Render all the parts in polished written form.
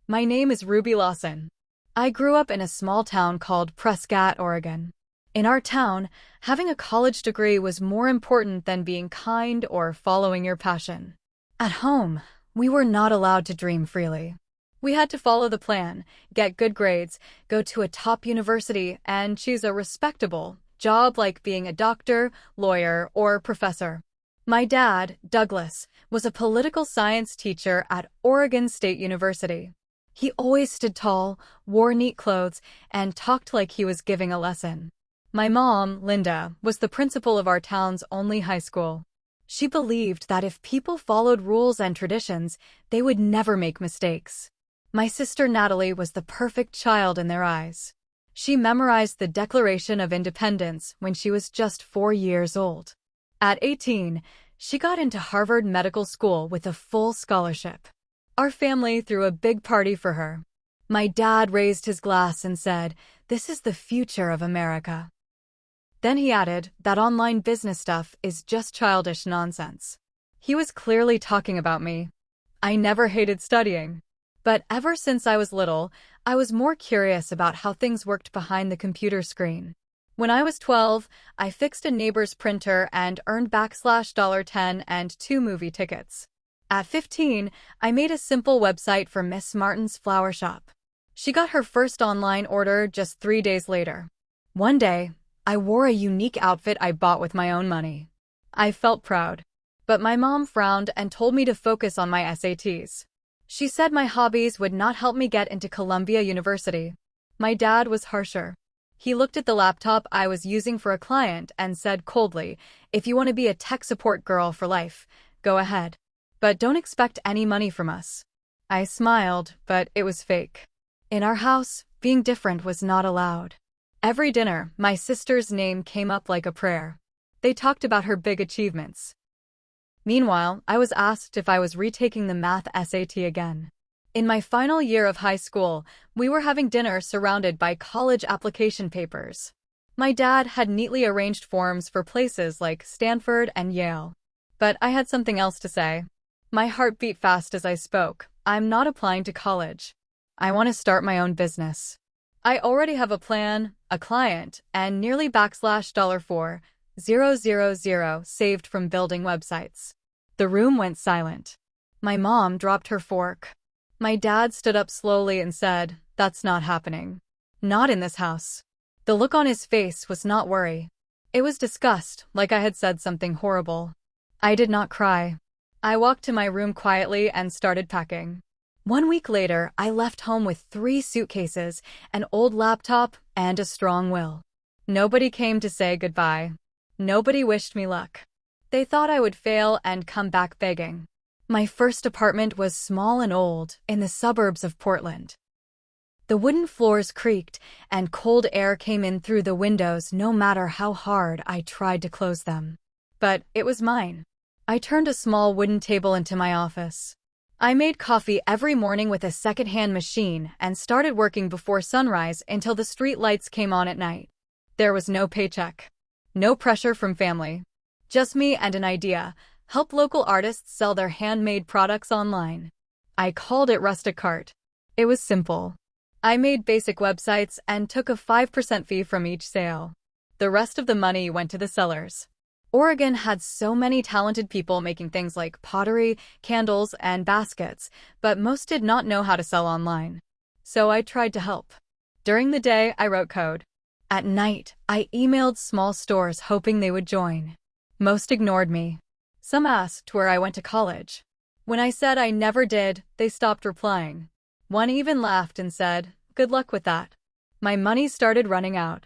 My name is Ruby Lawson. I grew up in a small town called Prescat, Oregon. In our town, having a college degree was more important than being kind or following your passion. At home, we were not allowed to dream freely. We had to follow the plan, get good grades, go to a top university, and choose a respectable job like being a doctor, lawyer, or professor. My dad, Douglas, was a political science teacher at Oregon State University. He always stood tall, wore neat clothes, and talked like he was giving a lesson. My mom, Linda, was the principal of our town's only high school. She believed that if people followed rules and traditions, they would never make mistakes. My sister Natalie was the perfect child in their eyes. She memorized the Declaration of Independence when she was just 4 years old. At 18, she got into Harvard Medical School with a full scholarship. Our family threw a big party for her. My dad raised his glass and said, "This is the future of America." Then he added that online business stuff is just childish nonsense. He was clearly talking about me. I never hated studying. But ever since I was little, I was more curious about how things worked behind the computer screen. When I was 12, I fixed a neighbor's printer and earned $10 and 2 movie tickets. At 15, I made a simple website for Miss Martin's flower shop. She got her first online order just 3 days later. One day, I wore a unique outfit I bought with my own money. I felt proud. But my mom frowned and told me to focus on my SATs. She said my hobbies would not help me get into Columbia University. My dad was harsher. He looked at the laptop I was using for a client and said coldly, "If you want to be a tech support girl for life, go ahead. But don't expect any money from us." I smiled, but it was fake. In our house, being different was not allowed. Every dinner, my sister's name came up like a prayer. They talked about her big achievements. Meanwhile, I was asked if I was retaking the math SAT again. In my final year of high school, we were having dinner surrounded by college application papers. My dad had neatly arranged forms for places like Stanford and Yale. But I had something else to say. My heart beat fast as I spoke. I'm not applying to college. I want to start my own business. I already have a plan, a client, and nearly $4,000 saved from building websites. The room went silent. My mom dropped her fork. My dad stood up slowly and said, "That's not happening. Not in this house." The look on his face was not worry. It was disgust, like I had said something horrible. I did not cry. I walked to my room quietly and started packing. 1 week later, I left home with 3 suitcases, an old laptop, and a strong will. Nobody came to say goodbye. Nobody wished me luck. They thought I would fail and come back begging. My first apartment was small and old, in the suburbs of Portland. The wooden floors creaked, and cold air came in through the windows no matter how hard I tried to close them. But it was mine. I turned a small wooden table into my office. I made coffee every morning with a second-hand machine and started working before sunrise until the street lights came on at night. There was no paycheck. No pressure from family. Just me and an idea: help local artists sell their handmade products online. I called it Rustic Cart. It was simple. I made basic websites and took a 5% fee from each sale. The rest of the money went to the sellers. Oregon had so many talented people making things like pottery, candles, and baskets, but most did not know how to sell online. So I tried to help. During the day, I wrote code. At night, I emailed small stores hoping they would join. Most ignored me. Some asked where I went to college. When I said I never did, they stopped replying. One even laughed and said, "Good luck with that." My money started running out.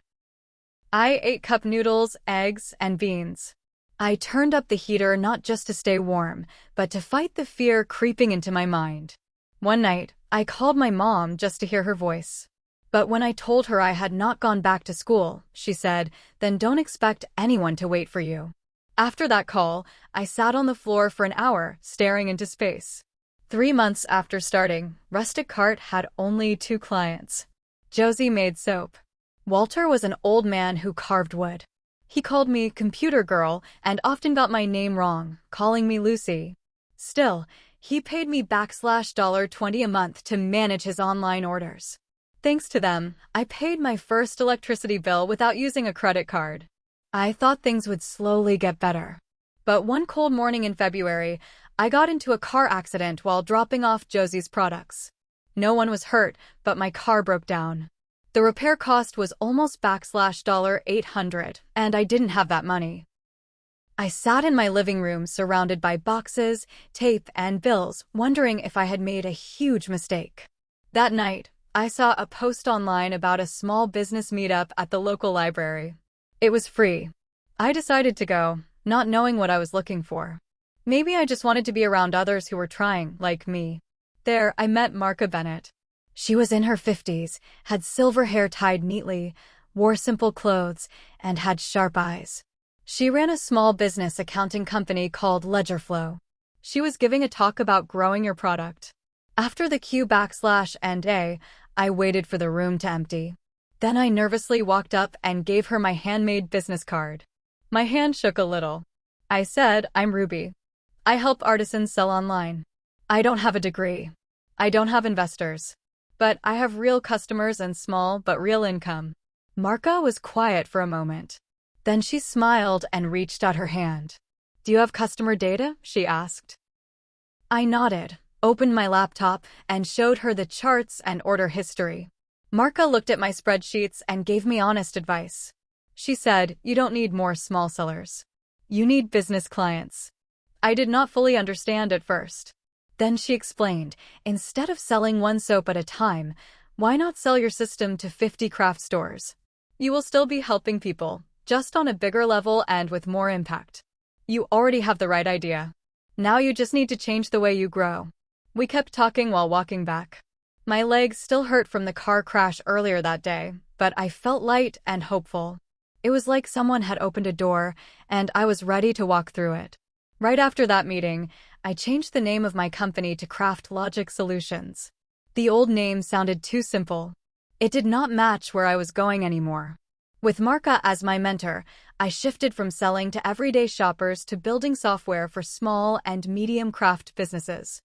I ate cup noodles, eggs, and beans. I turned up the heater not just to stay warm, but to fight the fear creeping into my mind. One night, I called my mom just to hear her voice. But when I told her I had not gone back to school, she said, "Then don't expect anyone to wait for you." After that call, I sat on the floor for an hour, staring into space. 3 months after starting, Rustic Cart had only 2 clients. Josie made soap. Walter was an old man who carved wood. He called me computer girl and often got my name wrong, calling me Lucy. Still, He paid me $20 a month to manage his online orders. Thanks to them, I paid my first electricity bill without using a credit card. I thought things would slowly get better. But one cold morning in February, I got into a car accident while dropping off Josie's products. No one was hurt, but my car broke down. The repair cost was almost $800, and I didn't have that money. I sat in my living room surrounded by boxes, tape, and bills, wondering if I had made a huge mistake. That night, I saw a post online about a small business meetup at the local library. It was free. I decided to go, not knowing what I was looking for. Maybe I just wanted to be around others who were trying, like me. There, I met Marka Bennett. She was in her 50s, had silver hair tied neatly, wore simple clothes, and had sharp eyes. She ran a small business accounting company called Ledgerflow. She was giving a talk about growing your product. After the Q/&A, I waited for the room to empty. Then I nervously walked up and gave her my handmade business card. My hand shook a little. I said, "I'm Ruby. I help artisans sell online. I don't have a degree. I don't have investors. But I have real customers and small but real income." Marka was quiet for a moment. Then she smiled and reached out her hand. "Do you have customer data?" she asked. I nodded, opened my laptop, and showed her the charts and order history. Marka looked at my spreadsheets and gave me honest advice. She said, "You don't need more small sellers. You need business clients." I did not fully understand at first. Then she explained, instead of selling one soap at a time, why not sell your system to 50 craft stores? You will still be helping people, just on a bigger level and with more impact. You already have the right idea. Now you just need to change the way you grow. We kept talking while walking back. My legs still hurt from the car crash earlier that day, but I felt light and hopeful. It was like someone had opened a door, and I was ready to walk through it. Right after that meeting, I changed the name of my company to Craft Logic Solutions. The old name sounded too simple. It did not match where I was going anymore. With Marka as my mentor, I shifted from selling to everyday shoppers to building software for small and medium craft businesses.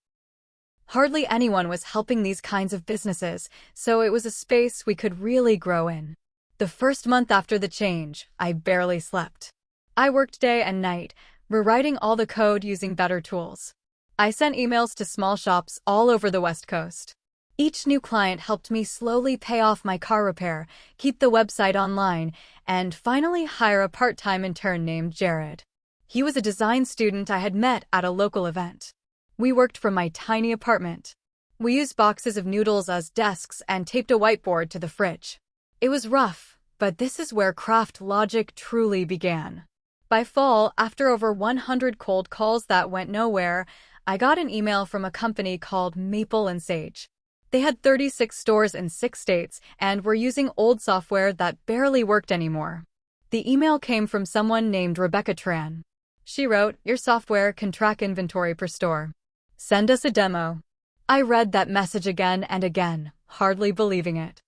Hardly anyone was helping these kinds of businesses, so it was a space we could really grow in. The first month after the change, I barely slept. I worked day and night, rewriting all the code using better tools. I sent emails to small shops all over the West Coast. Each new client helped me slowly pay off my car repair, keep the website online, and finally hire a part-time intern named Jared. He was a design student I had met at a local event. We worked from my tiny apartment. We used boxes of noodles as desks and taped a whiteboard to the fridge. It was rough, but this is where Craft Logic truly began. By fall, after over 100 cold calls that went nowhere, I got an email from a company called Maple and Sage. They had 36 stores in 6 states and were using old software that barely worked anymore. The email came from someone named Rebecca Tran. She wrote, "Your software can track inventory per store. Send us a demo." I read that message again and again, hardly believing it.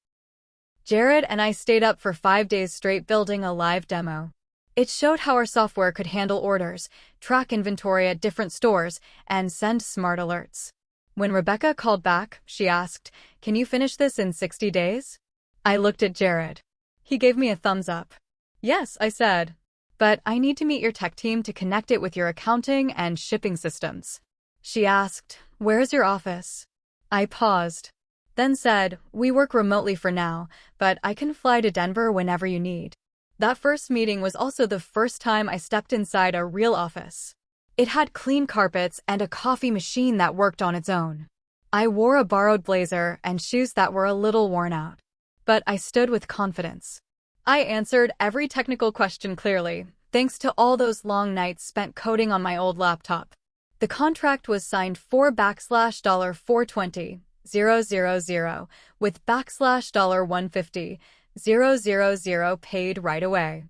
Jared and I stayed up for 5 days straight building a live demo. It showed how our software could handle orders, track inventory at different stores, and send smart alerts. When Rebecca called back, she asked, "Can you finish this in 60 days? I looked at Jared. He gave me a thumbs up. "Yes," I said. "But I need to meet your tech team to connect it with your accounting and shipping systems." She asked, "Where's your office?" I paused, then said, "We work remotely for now, but I can fly to Denver whenever you need." That first meeting was also the first time I stepped inside a real office. It had clean carpets and a coffee machine that worked on its own. I wore a borrowed blazer and shoes that were a little worn out. But I stood with confidence. I answered every technical question clearly, thanks to all those long nights spent coding on my old laptop. The contract was signed for $420,000 with $150,000 paid right away.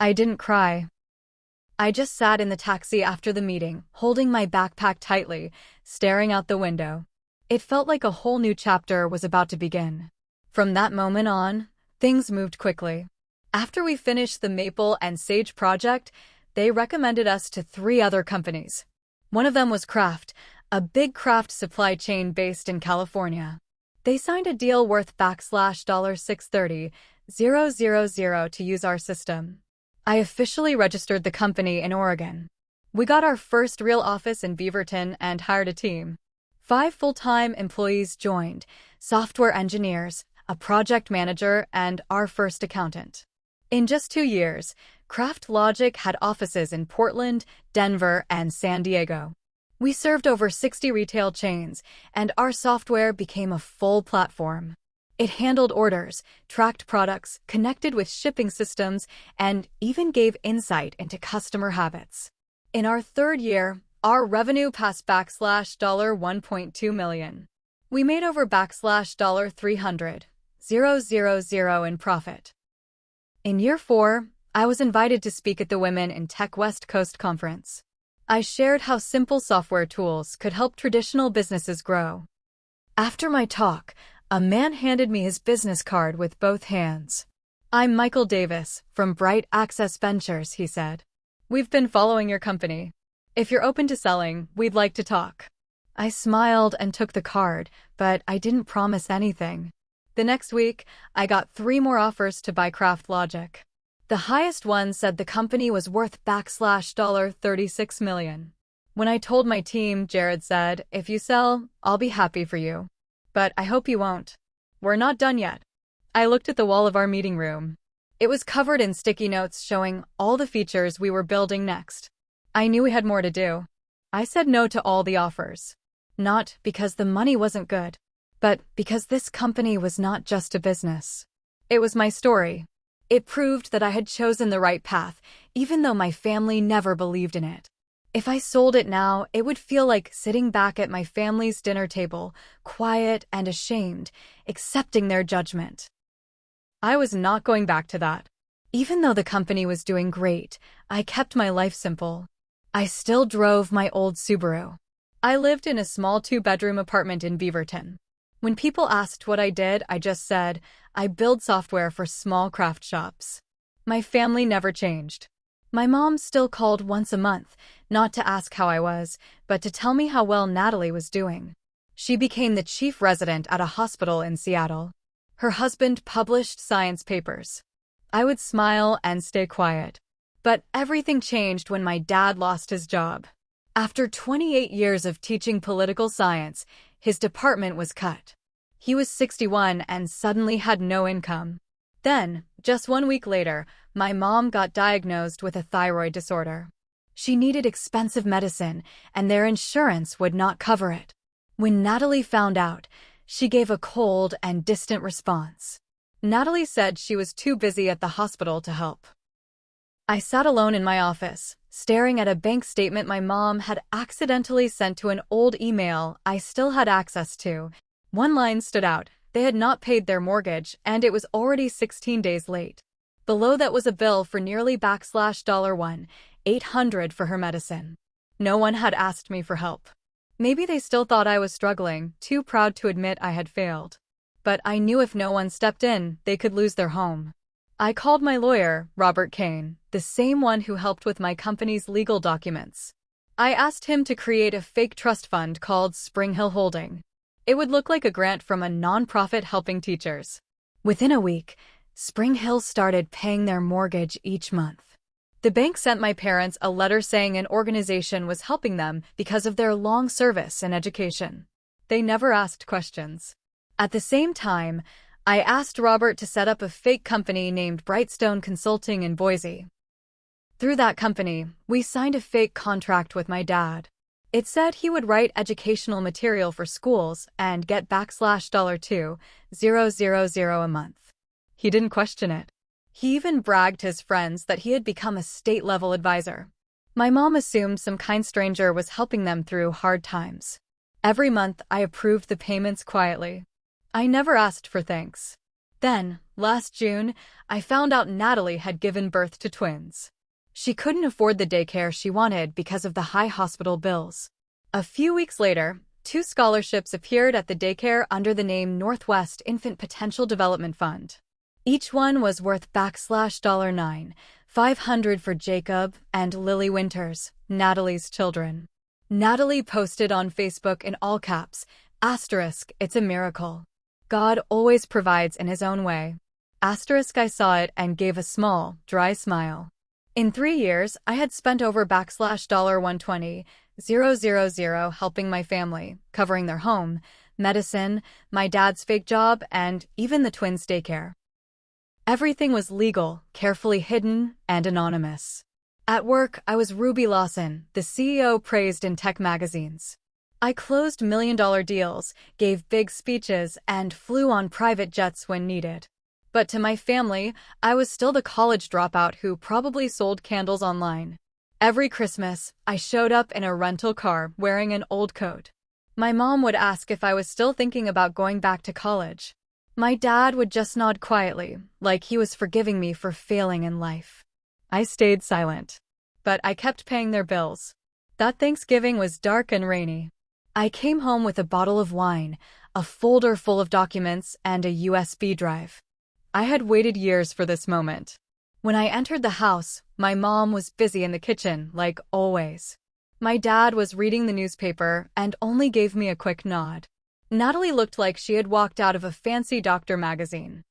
I didn't cry. I just sat in the taxi after the meeting, holding my backpack tightly, staring out the window. It felt like a whole new chapter was about to begin. From that moment on, things moved quickly. After we finished the Maple and Sage project, they recommended us to 3 other companies. One of them was Kraft, a big craft supply chain based in California. They signed a deal worth $630,000 to use our system. I officially registered the company in Oregon. We got our first real office in Beaverton and hired a team. 5 full-time employees joined, software engineers, a project manager, and our first accountant. In just 2 years, CraftLogic had offices in Portland, Denver, and San Diego. We served over 60 retail chains, and our software became a full platform. It handled orders, tracked products, connected with shipping systems, and even gave insight into customer habits. In our 3rd year, our revenue passed $1.2 million. We made over $300,000 in profit. In year 4, I was invited to speak at the Women in Tech West Coast conference. I shared how simple software tools could help traditional businesses grow. After my talk, a man handed me his business card with both hands. "I'm Michael Davis from Bright Access Ventures," he said. "We've been following your company. If you're open to selling, we'd like to talk." I smiled and took the card, but I didn't promise anything. The next week, I got 3 more offers to buy CraftLogic. The highest one said the company was worth $36 million. When I told my team, Jared said, "If you sell, I'll be happy for you. But I hope you won't. We're not done yet." I looked at the wall of our meeting room. It was covered in sticky notes showing all the features we were building next. I knew we had more to do. I said no to all the offers. Not because the money wasn't good, but because this company was not just a business. It was my story. It proved that I had chosen the right path, even though my family never believed in it. If I sold it now, it would feel like sitting back at my family's dinner table, quiet and ashamed, accepting their judgment. I was not going back to that. Even though the company was doing great, I kept my life simple. I still drove my old Subaru. I lived in a small 2-bedroom apartment in Beaverton. When people asked what I did, I just said, "I build software for small craft shops." My family never changed. My mom still called once a month, not to ask how I was, but to tell me how well Natalie was doing. She became the chief resident at a hospital in Seattle. Her husband published science papers. I would smile and stay quiet. But everything changed when my dad lost his job. After 28 years of teaching political science, his department was cut. He was 61 and suddenly had no income. Then, just 1 week later, my mom got diagnosed with a thyroid disorder. She needed expensive medicine, and their insurance would not cover it. When Natalie found out, she gave a cold and distant response. Natalie said she was too busy at the hospital to help. I sat alone in my office, staring at a bank statement my mom had accidentally sent to an old email I still had access to. One line stood out. They had not paid their mortgage, and it was already 16 days late. Below that was a bill for nearly $1,800 for her medicine. No one had asked me for help. Maybe they still thought I was struggling, too proud to admit I had failed. But I knew if no one stepped in, they could lose their home. I called my lawyer, Robert Kane, the same one who helped with my company's legal documents. I asked him to create a fake trust fund called Spring Hill Holding. It would look like a grant from a nonprofit helping teachers. Within a week, Spring Hill started paying their mortgage each month. The bank sent my parents a letter saying an organization was helping them because of their long service and education. They never asked questions. At the same time, I asked Robert to set up a fake company named Brightstone Consulting in Boise. Through that company, we signed a fake contract with my dad. It said he would write educational material for schools and get $2,000 a month. He didn't question it. He even bragged to his friends that he had become a state-level advisor. My mom assumed some kind stranger was helping them through hard times. Every month, I approved the payments quietly. I never asked for thanks. Then, last June, I found out Natalie had given birth to twins. She couldn't afford the daycare she wanted because of the high hospital bills. A few weeks later, 2 scholarships appeared at the daycare under the name Northwest Infant Potential Development Fund. Each one was worth $9,500 for Jacob and Lily Winters, Natalie's children. Natalie posted on Facebook in all caps, asterisk, it's a miracle. God always provides in his own way. Asterisk, I saw it and gave a small, dry smile. In 3 years, I had spent over $120,000 helping my family, covering their home, medicine, my dad's fake job, and even the twins' daycare. Everything was legal, carefully hidden, and anonymous. At work, I was Ruby Lawson, the CEO praised in tech magazines. I closed million-dollar deals, gave big speeches, and flew on private jets when needed. But to my family, I was still the college dropout who probably sold candles online. Every Christmas, I showed up in a rental car wearing an old coat. My mom would ask if I was still thinking about going back to college. My dad would just nod quietly, like he was forgiving me for failing in life. I stayed silent. But I kept paying their bills. That Thanksgiving was dark and rainy. I came home with a bottle of wine, a folder full of documents, and a USB drive. I had waited years for this moment. When I entered the house, my mom was busy in the kitchen, like always. My dad was reading the newspaper and only gave me a quick nod. Natalie looked like she had walked out of a fancy doctor magazine.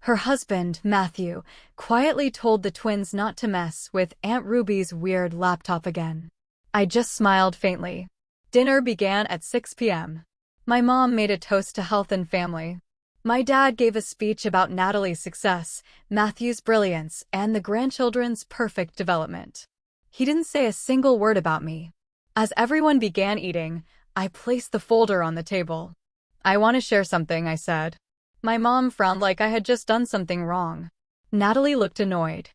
Her husband, Matthew, quietly told the twins not to mess with Aunt Ruby's weird laptop again. I just smiled faintly. Dinner began at 6 p.m. My mom made a toast to health and family. My dad gave a speech about Natalie's success, Matthew's brilliance, and the grandchildren's perfect development. He didn't say a single word about me. As everyone began eating, I placed the folder on the table. I want to share something, I said. My mom frowned like I had just done something wrong. Natalie looked annoyed.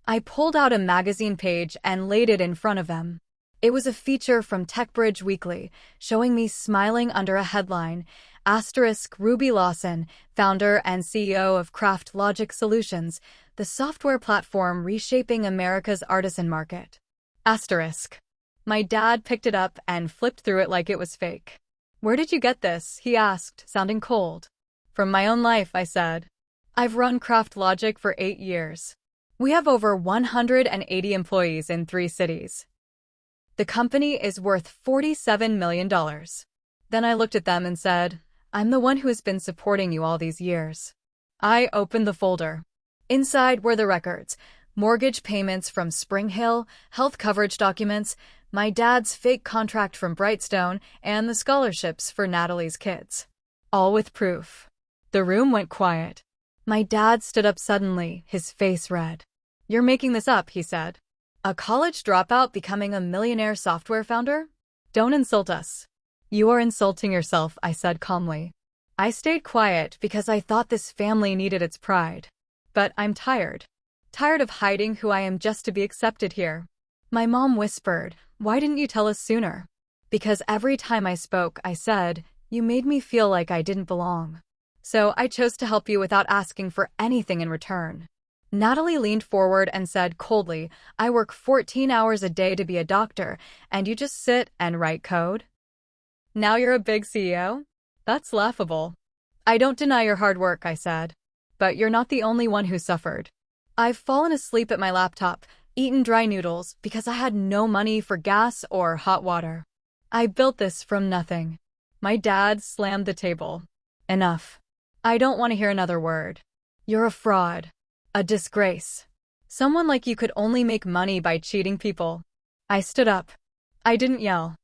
I pulled out a magazine page and laid it in front of them. It was a feature from TechBridge Weekly, showing me smiling under a headline, asterisk Ruby Lawson, founder and CEO of Craft Logic Solutions, the software platform reshaping America's artisan market. Asterisk. My dad picked it up and flipped through it like it was fake. Where did you get this? He asked, sounding cold. From my own life, I said. I've run Craft Logic for 8 years. We have over 180 employees in 3 cities. The company is worth $47 million. Then I looked at them and said, I'm the one who has been supporting you all these years. I opened the folder. Inside were the records, mortgage payments from Spring Hill, health coverage documents, my dad's fake contract from Brightstone, and the scholarships for Natalie's kids. All with proof. The room went quiet. My dad stood up suddenly, his face red. You're making this up, he said. A college dropout becoming a millionaire software founder? Don't insult us. You are insulting yourself, I said calmly. I stayed quiet because I thought this family needed its pride. But I'm tired. Tired of hiding who I am just to be accepted here. My mom whispered, why didn't you tell us sooner? Because every time I spoke, I said, you made me feel like I didn't belong. So I chose to help you without asking for anything in return. Natalie leaned forward and said coldly, I work 14 hours a day to be a doctor, and you just sit and write code? Now you're a big CEO? That's laughable. I don't deny your hard work, I said. But you're not the only one who suffered. I've fallen asleep at my laptop, eaten dry noodles, because I had no money for gas or hot water. I built this from nothing. My dad slammed the table. Enough. I don't want to hear another word. You're a fraud. A disgrace. Someone like you could only make money by cheating people. I stood up. I didn't yell.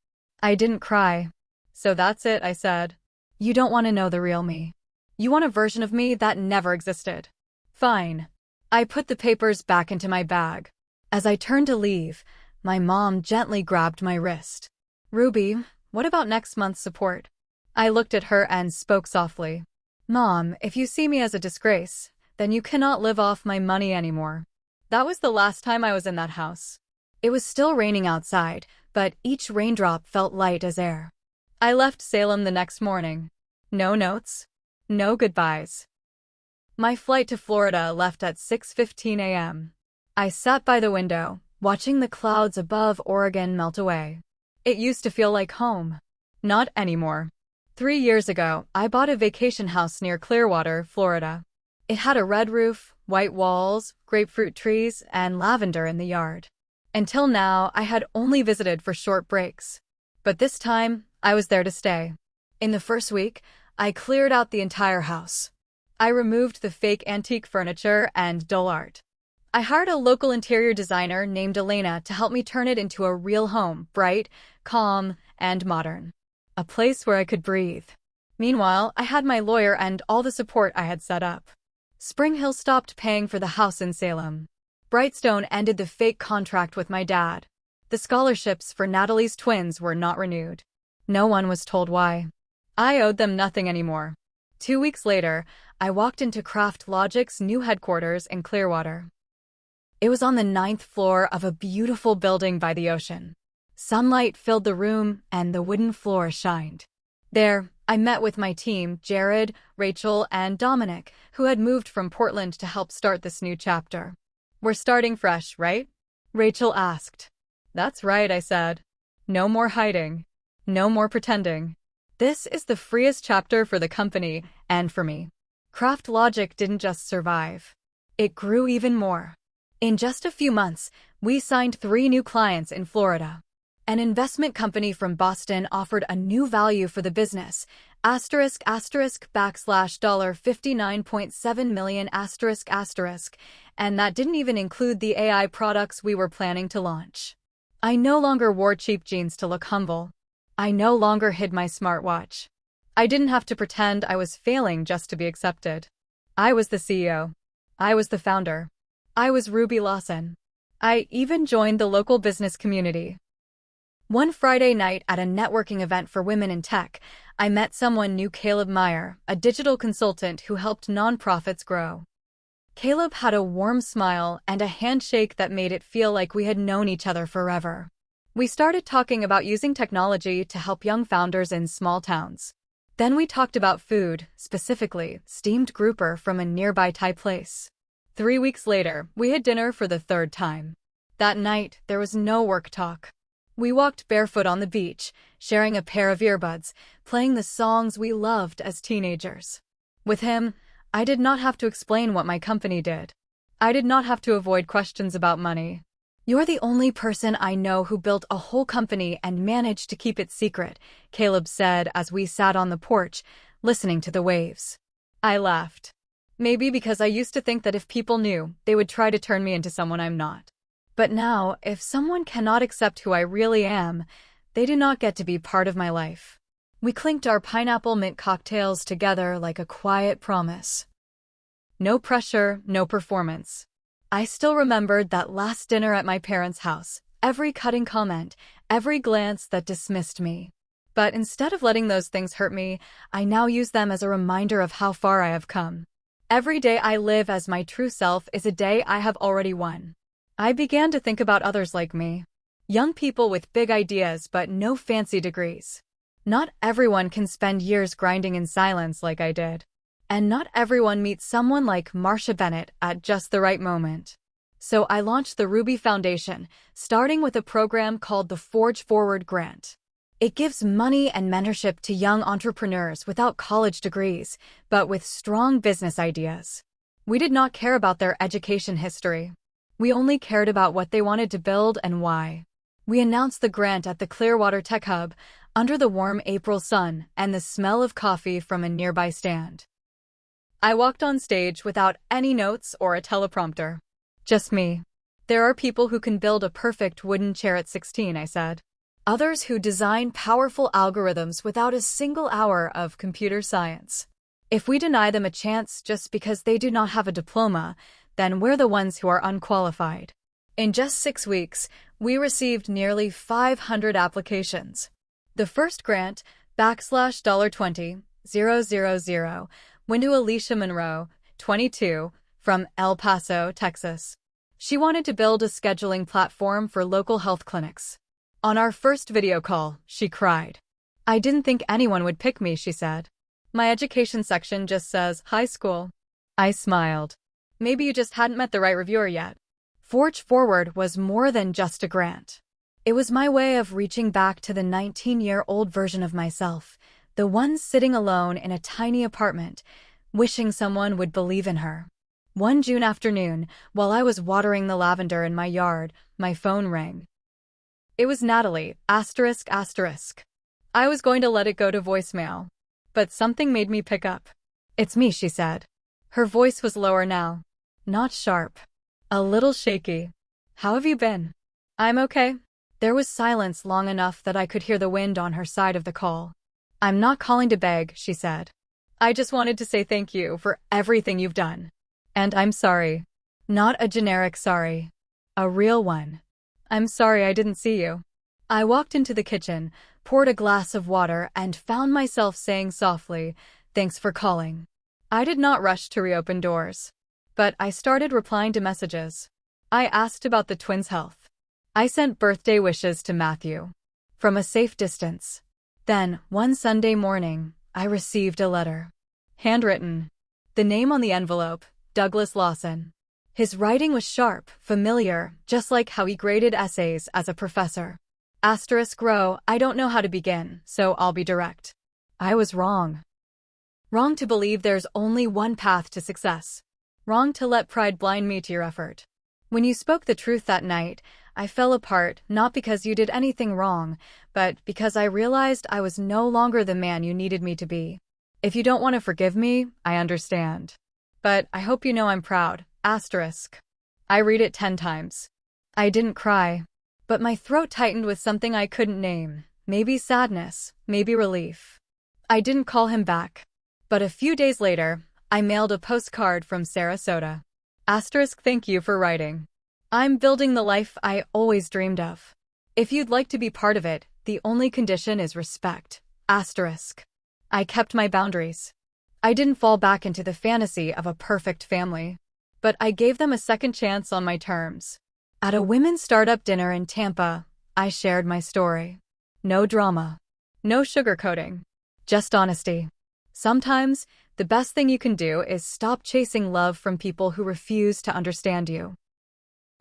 I didn't cry. So that's it, I said. You don't want to know the real me. You want a version of me that never existed. Fine. I put the papers back into my bag. As I turned to leave, my mom gently grabbed my wrist. Ruby, what about next month's support? I looked at her and spoke softly. Mom, if you see me as a disgrace, then you cannot live off my money anymore. That was the last time I was in that house. It was still raining outside, but each raindrop felt light as air. I left Salem the next morning. No notes. No goodbyes. My flight to Florida left at 6:15 a.m. I sat by the window, watching the clouds above Oregon melt away. It used to feel like home. Not anymore. 3 years ago, I bought a vacation house near Clearwater, Florida. It had a red roof, white walls, grapefruit trees, and lavender in the yard. Until now, I had only visited for short breaks. But this time, I was there to stay. In the first week, I cleared out the entire house. I removed the fake antique furniture and dull art. I hired a local interior designer named Elena to help me turn it into a real home, bright, calm, and modern. A place where I could breathe. Meanwhile, I had my lawyer and all the support I had set up. Spring Hill stopped paying for the house in Salem. Brightstone ended the fake contract with my dad. The scholarships for Natalie's twins were not renewed. No one was told why. I owed them nothing anymore. 2 weeks later, I walked into Craft Logic's new headquarters in Clearwater. It was on the 9th floor of a beautiful building by the ocean. Sunlight filled the room, and the wooden floor shined. There, I met with my team, Jared, Rachel, and Dominic, who had moved from Portland to help start this new chapter. "We're starting fresh, right?" Rachel asked. "That's right," I said. "No more hiding. No more pretending. This is the freest chapter for the company and for me." Craft Logic didn't just survive. It grew even more. In just a few months, we signed 3 new clients in Florida. An investment company from Boston offered a new value for the business, $59.7 million, and that didn't even include the AI products we were planning to launch. I no longer wore cheap jeans to look humble. I no longer hid my smartwatch. I didn't have to pretend I was failing just to be accepted. I was the CEO. I was the founder. I was Ruby Lawson. I even joined the local business community. One Friday night at a networking event for women in tech, I met someone new, Caleb Meyer, a digital consultant who helped nonprofits grow. Caleb had a warm smile and a handshake that made it feel like we had known each other forever. We started talking about using technology to help young founders in small towns. Then we talked about food, specifically steamed grouper from a nearby Thai place. 3 weeks later, we had dinner for the 3rd time. That night, there was no work talk. We walked barefoot on the beach, sharing a pair of earbuds, playing the songs we loved as teenagers. With him, I did not have to explain what my company did. I did not have to avoid questions about money. "You're the only person I know who built a whole company and managed to keep it secret," Caleb said as we sat on the porch, listening to the waves. I laughed. Maybe because I used to think that if people knew, they would try to turn me into someone I'm not. But now, if someone cannot accept who I really am, they do not get to be part of my life. We clinked our pineapple mint cocktails together like a quiet promise. No pressure, no performance. I still remembered that last dinner at my parents' house, every cutting comment, every glance that dismissed me. But instead of letting those things hurt me, I now use them as a reminder of how far I have come. Every day I live as my true self is a day I have already won. I began to think about others like me. Young people with big ideas but no fancy degrees. Not everyone can spend years grinding in silence like I did. And not everyone meets someone like Marcia Bennett at just the right moment. So I launched the Ruby Foundation, starting with a program called the Forge Forward Grant. It gives money and mentorship to young entrepreneurs without college degrees, but with strong business ideas. We did not care about their education history. We only cared about what they wanted to build and why. We announced the grant at the Clearwater Tech Hub, under the warm April sun and the smell of coffee from a nearby stand. I walked on stage without any notes or a teleprompter. Just me. "There are people who can build a perfect wooden chair at 16, I said. Others who design powerful algorithms without a single hour of computer science. If we deny them a chance just because they do not have a diploma, then we're the ones who are unqualified." In just 6 weeks, we received nearly 500 applications. The first grant, $$20,000, went to Alicia Monroe, 22, from El Paso, Texas. She wanted to build a scheduling platform for local health clinics. On our first video call, she cried. "I didn't think anyone would pick me," she said. "My education section just says high school." I smiled. "Maybe you just hadn't met the right reviewer yet." Forge Forward was more than just a grant. It was my way of reaching back to the 19-year-old version of myself, the one sitting alone in a tiny apartment, wishing someone would believe in her. One June afternoon, while I was watering the lavender in my yard, my phone rang. It was Natalie, asterisk asterisk. I was going to let it go to voicemail, but something made me pick up. "It's me," she said. Her voice was lower now. Not sharp. A little shaky. "How have you been?" "I'm okay." There was silence long enough that I could hear the wind on her side of the call. "I'm not calling to beg," she said. "I just wanted to say thank you for everything you've done. And I'm sorry. Not a generic sorry. A real one. I'm sorry I didn't see you." I walked into the kitchen, poured a glass of water, and found myself saying softly, "Thanks for calling." I did not rush to reopen doors. But I started replying to messages. I asked about the twins' health. I sent birthday wishes to Matthew. From a safe distance. Then, one Sunday morning, I received a letter. Handwritten. The name on the envelope, Douglas Lawson. His writing was sharp, familiar, just like how he graded essays as a professor. Asterisk row, I don't know how to begin, so I'll be direct. I was wrong. Wrong to believe there's only one path to success. Wrong to let pride blind me to your effort. When you spoke the truth that night, I fell apart, not because you did anything wrong, but because I realized I was no longer the man you needed me to be. If you don't want to forgive me, I understand. But I hope you know I'm proud. Asterisk. I read it 10 times. I didn't cry, but my throat tightened with something I couldn't name. Maybe sadness, maybe relief. I didn't call him back. But a few days later, I mailed a postcard from Sarasota. Asterisk, thank you for writing. I'm building the life I always dreamed of. If you'd like to be part of it, the only condition is respect. Asterisk. I kept my boundaries. I didn't fall back into the fantasy of a perfect family. But I gave them a second chance on my terms. At a women's startup dinner in Tampa, I shared my story. No drama. No sugarcoating. Just honesty. Sometimes, the best thing you can do is stop chasing love from people who refuse to understand you.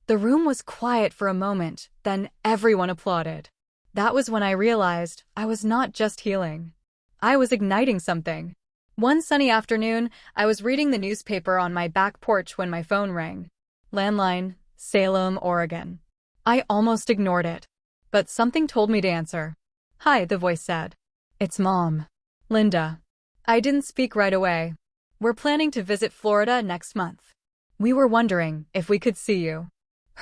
The room was quiet for a moment, then everyone applauded. That was when I realized I was not just healing. I was igniting something. One sunny afternoon, I was reading the newspaper on my back porch when my phone rang. Landline, Salem, Oregon. I almost ignored it. But something told me to answer. "Hi," the voice said. "It's Mom. Linda." I didn't speak right away. "We're planning to visit Florida next month. We were wondering if we could see you."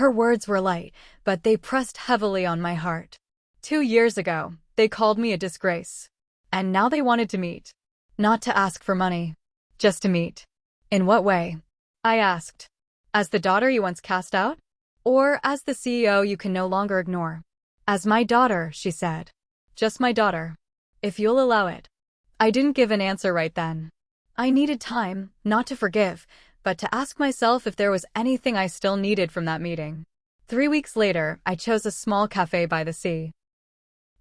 Her words were light, but they pressed heavily on my heart. 2 years ago, they called me a disgrace. And now they wanted to meet. Not to ask for money. Just to meet. "In what way?" I asked. "As the daughter you once cast out? Or as the CEO you can no longer ignore?" "As my daughter," she said. "Just my daughter. If you'll allow it." I didn't give an answer right then. I needed time, not to forgive, but to ask myself if there was anything I still needed from that meeting. 3 weeks later, I chose a small cafe by the sea.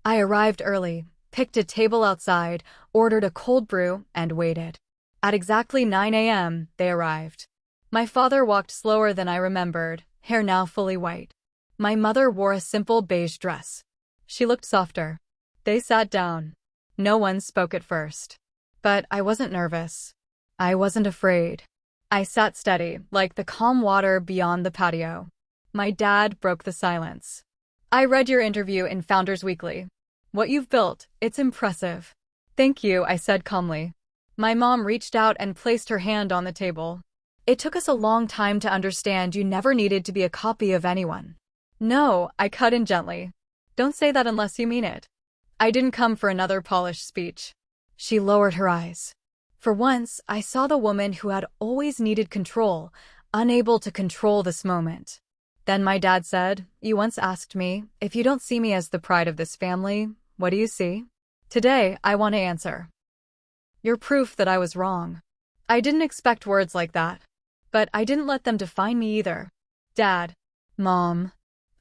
I arrived early, picked a table outside, ordered a cold brew, and waited. At exactly 9 a.m., they arrived. My father walked slower than I remembered, hair now fully white. My mother wore a simple beige dress. She looked softer. They sat down. No one spoke at first. But I wasn't nervous. I wasn't afraid. I sat steady, like the calm water beyond the patio. My dad broke the silence. "I read your interview in Founders Weekly. What you've built, it's impressive." "Thank you," I said calmly. My mom reached out and placed her hand on the table. "It took us a long time to understand you never needed to be a copy of anyone." "No," I cut in gently. "Don't say that unless you mean it. I didn't come for another polished speech." She lowered her eyes. For once, I saw the woman who had always needed control, unable to control this moment. Then my dad said, "You once asked me, if you don't see me as the pride of this family, what do you see? Today, I want to answer. You're proof that I was wrong." I didn't expect words like that. But I didn't let them define me either. "Dad. Mom.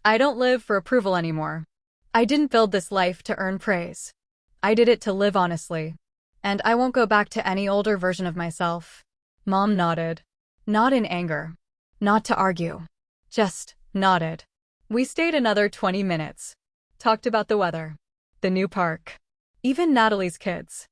I don't live for approval anymore. I didn't build this life to earn praise. I did it to live honestly. And I won't go back to any older version of myself." Mom nodded. Not in anger. Not to argue. Just nodded. We stayed another 20 minutes. Talked about the weather. The new park. Even Natalie's kids.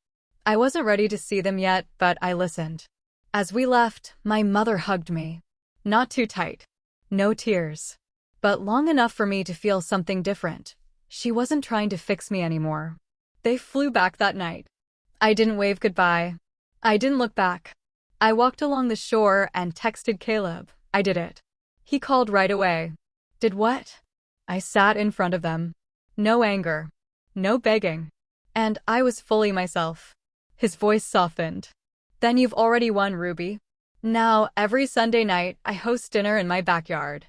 I wasn't ready to see them yet, but I listened. As we left, my mother hugged me. Not too tight. No tears. But long enough for me to feel something different. She wasn't trying to fix me anymore. They flew back that night. I didn't wave goodbye. I didn't look back. I walked along the shore and texted Caleb. I did it. He called right away. Did what? I sat in front of them. No anger. No begging. And I was fully myself. His voice softened. Then you've already won, Ruby. Now, every Sunday night, I host dinner in my backyard.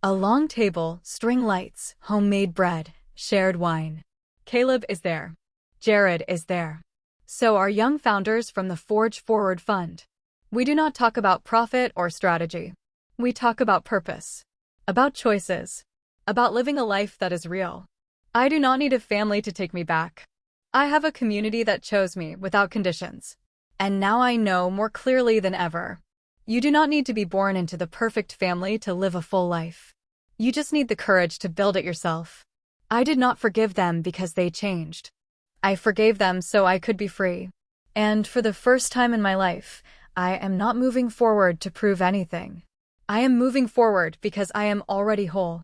A long table, string lights, homemade bread, shared wine. Caleb is there. Jared is there. So are young founders from the Forge Forward Fund. We do not talk about profit or strategy. We talk about purpose. About choices. About living a life that is real. I do not need a family to take me back. I have a community that chose me without conditions. And now I know more clearly than ever. You do not need to be born into the perfect family to live a full life. You just need the courage to build it yourself. I did not forgive them because they changed. I forgave them so I could be free. And for the first time in my life, I am not moving forward to prove anything. I am moving forward because I am already whole.